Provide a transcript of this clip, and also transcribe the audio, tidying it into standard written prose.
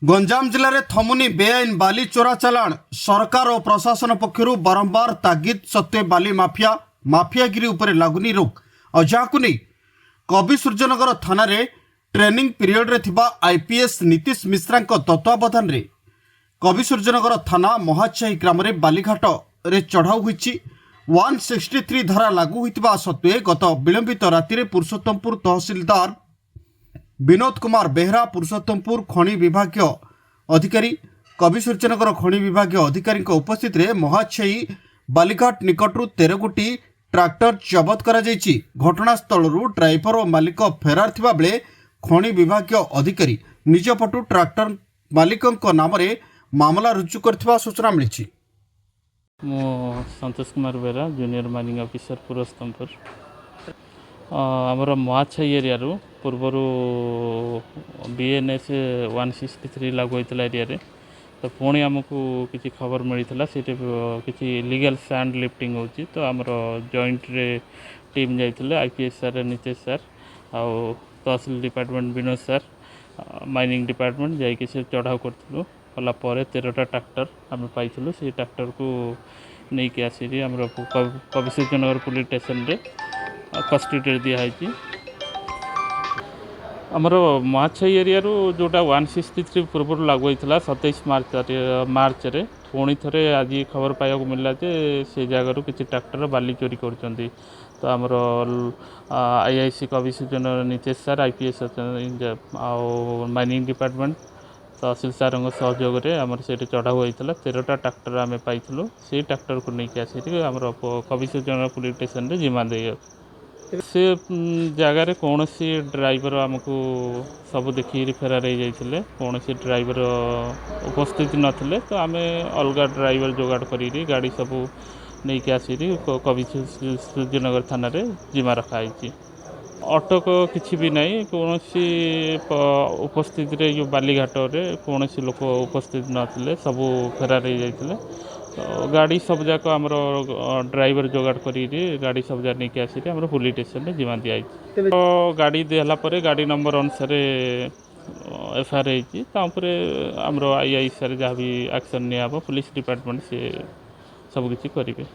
गंजाम जिले में थमुनी बेआईन बाली चोरा चालाण सरकार और प्रशासन पक्षर बारंबार तागिद सत्वे बाली माफियागिरी उपर लागुनी रोक और जहां नहीं कवि सूर्यनगर थाना ट्रेनिंग पीरियड रे थिबा आईपीएस नीतीश मिश्रा तत्वावधान रे कवि सूर्यनगर थाना महाचाही ग्राम रे बालीघाट रे चढ़ाऊ होईची 163 धारा लागू होइतिबा सत्वे गत विलंबित राति रे पुरुषोत्तमपुर तहसीलदार विनोद कुमार बेहरा पुरुषोत्तमपुर खनि विभाग अधिकारी कवि सूर्यनगर खनि विभाग अधिकारी उपस्थित रे महाछई बालीघाट निकटू 13 गोटी ट्रैक्टर जबत करा जायछि। घटनास्थल ड्राइवर और मालिक फेरार थिबा बेले खनि विभाग अधिकारी निज पटु ट्रैक्टर मालिक नाम रे मामला रुजु करथिबा सूचना मिलिछि। मो संतोष कुमार बेरा जूनियर माइनिंग ऑफिसर पुरुषोत्तमपुर आमर महाछई एरिया पूर्वर बीएनएस 163 लागू होता एरिया तो पुणी आमको किसी खबर मिलता से किसी इलीगल सैंड लिफ्टिंग होची तो आमर जॉइंट रे टीम जाइए आईपीएस सर नीतीश सर आउ तहसील department Vinod sir mining department जाकि से चढ़ाऊ करूँ कलापर 13टा ट्रैक्टर आम पाइलु से ट्रैक्टर को नहीं कि आसी आम कवि सूर्यनगर पुलिस स्टेशन रे कस्टडी दिखाई आमर महाछई एरिया जोटा 163 पूर्व लागू होता 27 मार्च रे पुणी थे आज खबर पाइबा मिलला जे से जगार किसी ट्रैक्टर बाली चोरी कर तो आमर आईआईसी कवि सूर्यनगर नीतीश सर आईपीएस आउ माइनिंग डिपार्टमेंट तहसील सार सहयोग में आमर से चढ़ाऊ होता 13टा ट्रैक्टर आम पाइलु से ट्रैक्टर को लेकिन आसी आम कवि सूर्यनगर पुलिस स्टेशन रे जिम्मा दे से जगार कौन सी ड्राइवर आमको सब देखिए फेरार हो जाते कौन सी ड्राइवर उपस्थित नथिले तो आम अलग ड्राइवर जोगाड़ करी गाड़ी सब नहीं कि आसी कवि सूर्यनगर थाना रे जिम्मा रखाई। अटक किसी भी नहीं कौन सी उपस्थित रे जो बालीघाट रे कौन सी लोक उपस्थित नथिले सब फेरार हो जाते तो गाड़ी सब जाक आमर ड्राइवर जोगाड़ करी गाड़ी सब जा नहीं आसी आम पुलिस स्टेशन में जिम्मा दिखाई तो गाड़ी देला गाड़ी नंबर अनुसार एफआईआर होती आमर आईआई सर जहाँ भी एक्शन निया पुलिस डिपार्टमेंट से सब किसी करेंगे।